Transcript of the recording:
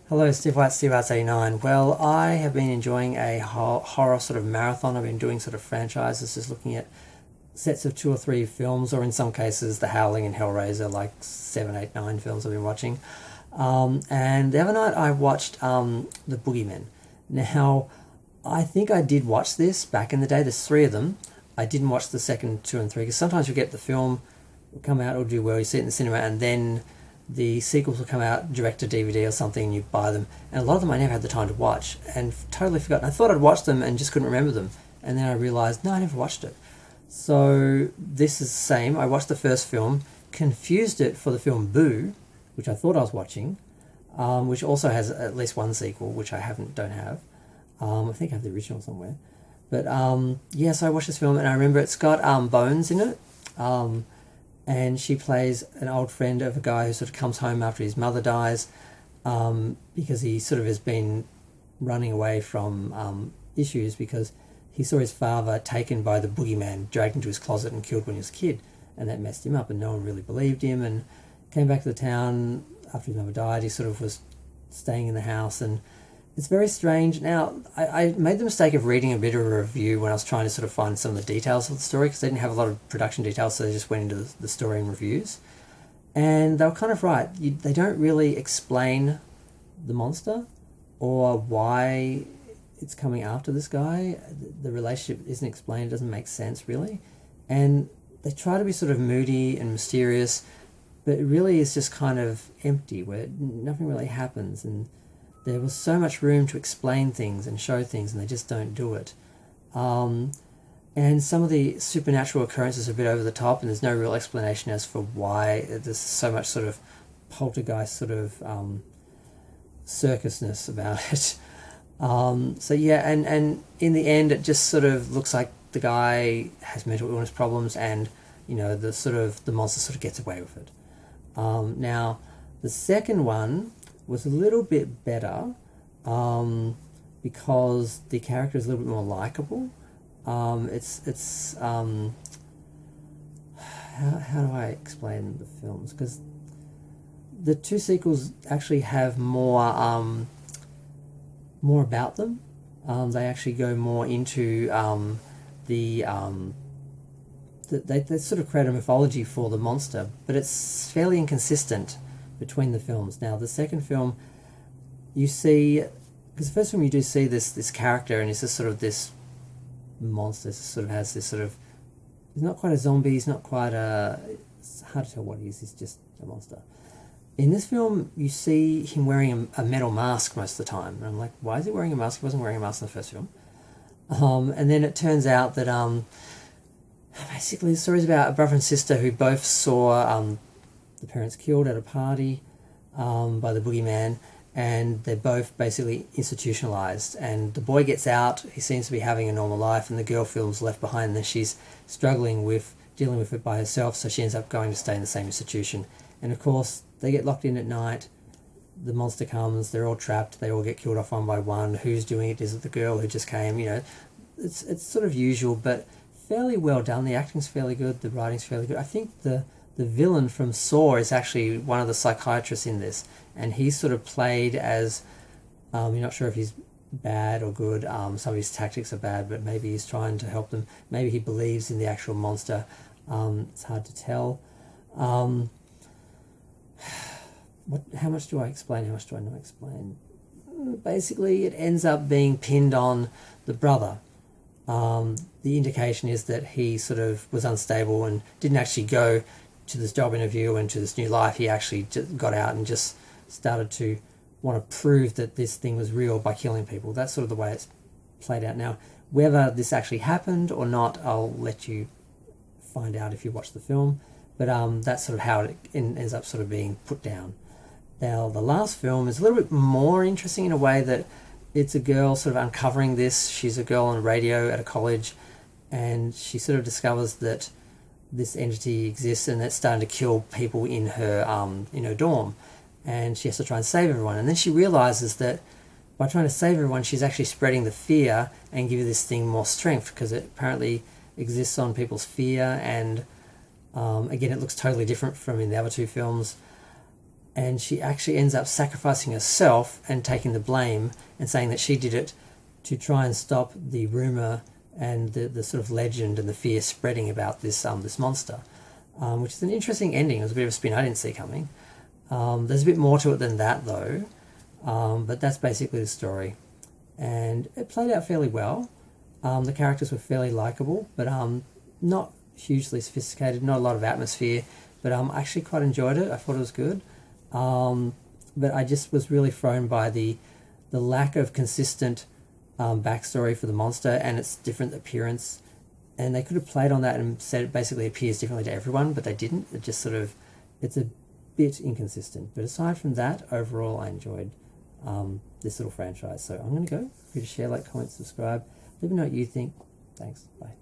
Hello, Steve White, Steve Arts 89. Well, I have been enjoying a horror sort of marathon. I've been doing sort of franchises, just looking at sets of two or three films, or in some cases, The Howling and Hellraiser, like 7, 8, 9 films I've been watching. And the other night I watched The Boogeymen. Now, I think I did watch this back in the day. There's three of them. I didn't watch the second two and three because sometimes you get the film will come out or do well, you see it in the cinema, and then the sequels will come out direct to DVD or something and you buy them. And a lot of them I never had the time to watch and totally forgotten. I thought I'd watched them and just couldn't remember them. And then I realised, no, I never watched it. So this is the same. I watched the first film, confused it for the film Boo, which I thought I was watching, which also has at least one sequel, which I don't have. I think I have the original somewhere. But yeah, so I watched this film and I remember it's got Bones in it. And she plays an old friend of a guy who sort of comes home after his mother dies, because he sort of has been running away from issues because he saw his father taken by the boogeyman, dragged into his closet and killed when he was a kid, and that messed him up and no one really believed him, and came back to the town after his mother died. He sort of was staying in the house, and it's very strange. Now, I made the mistake of reading a bit of a review when I was trying to sort of find some of the details of the story, because they didn't have a lot of production details, so they just went into the story and reviews. And they were kind of right. They don't really explain the monster or why it's coming after this guy. The relationship isn't explained. It doesn't make sense, really. And they try to be sort of moody and mysterious, but it really is just kind of empty, where nothing really happens. And there was so much room to explain things and show things, and they just don't do it. And some of the supernatural occurrences are a bit over the top, and there's no real explanation as for why there's so much sort of poltergeist sort of circusness about it. So yeah, and in the end, it just sort of looks like the guy has mental illness problems, and the monster sort of gets away with it. Now, the second one was a little bit better, because the character is a little bit more likable. How do I explain the films? Because the two sequels actually have more about them. They actually go more into they sort of create a mythology for the monster, but it's fairly inconsistent between the films. Now, the second film, you see, because the first film you do see this character, and it's just sort of this monster, sort of has this sort of, he's not quite a zombie, he's not quite it's hard to tell what he is, he's just a monster. In this film, you see him wearing a metal mask most of the time, and I'm like, why is he wearing a mask? He wasn't wearing a mask in the first film. And then it turns out that basically the story is about a brother and sister who both saw the parents killed at a party by the boogeyman, and they're both basically institutionalized. And the boy gets out, he seems to be having a normal life, and the girl feels left behind, and then she's struggling with dealing with it by herself, so she ends up going to stay in the same institution. And of course, they get locked in at night, the monster comes, they're all trapped, they all get killed off one by one. Who's doing it? Is it the girl who just came? It's sort of usual, but fairly well done. The acting's fairly good, the writing's fairly good. I think the villain from Saw is actually one of the psychiatrists in this, and he's sort of played as, you're not sure if he's bad or good. Some of his tactics are bad, but maybe he's trying to help them. Maybe he believes in the actual monster. It's hard to tell. How much do I explain? How much do I not explain? Basically, it ends up being pinned on the brother. The indication is that he sort of was unstable and didn't actually go to this job interview and to this new life. He actually just got out and just started to want to prove that this thing was real by killing people. That's sort of the way it's played out. Now, whether this actually happened or not, I'll let you find out if you watch the film. But that's sort of how it ends up sort of being put down. Now, the last film is a little bit more interesting in a way that it's a girl sort of uncovering this. She's a girl on radio at a college, and she sort of discovers that this entity exists and it's starting to kill people in her dorm, and she has to try and save everyone. And then she realizes that by trying to save everyone, she's actually spreading the fear and giving this thing more strength, because it apparently exists on people's fear. And again, it looks totally different from in the other two films. and she actually ends up sacrificing herself and taking the blame and saying that she did it to try and stop the rumor and the sort of legend and the fear spreading about this monster, which is an interesting ending. It was a bit of a spin I didn't see coming. There's a bit more to it than that though, but that's basically the story, and it played out fairly well. The characters were fairly likable, but not hugely sophisticated, not a lot of atmosphere, but I actually quite enjoyed it. I thought it was good, but I just was really thrown by the lack of consistent backstory for the monster and its different appearance, and they could have played on that and said it basically appears differently to everyone, but they didn't. It just sort of, it's a bit inconsistent, but aside from that, overall I enjoyed this little franchise. So I'm going to go. Feel free to share, like, comment, subscribe. Let me know what you think. Thanks. Bye.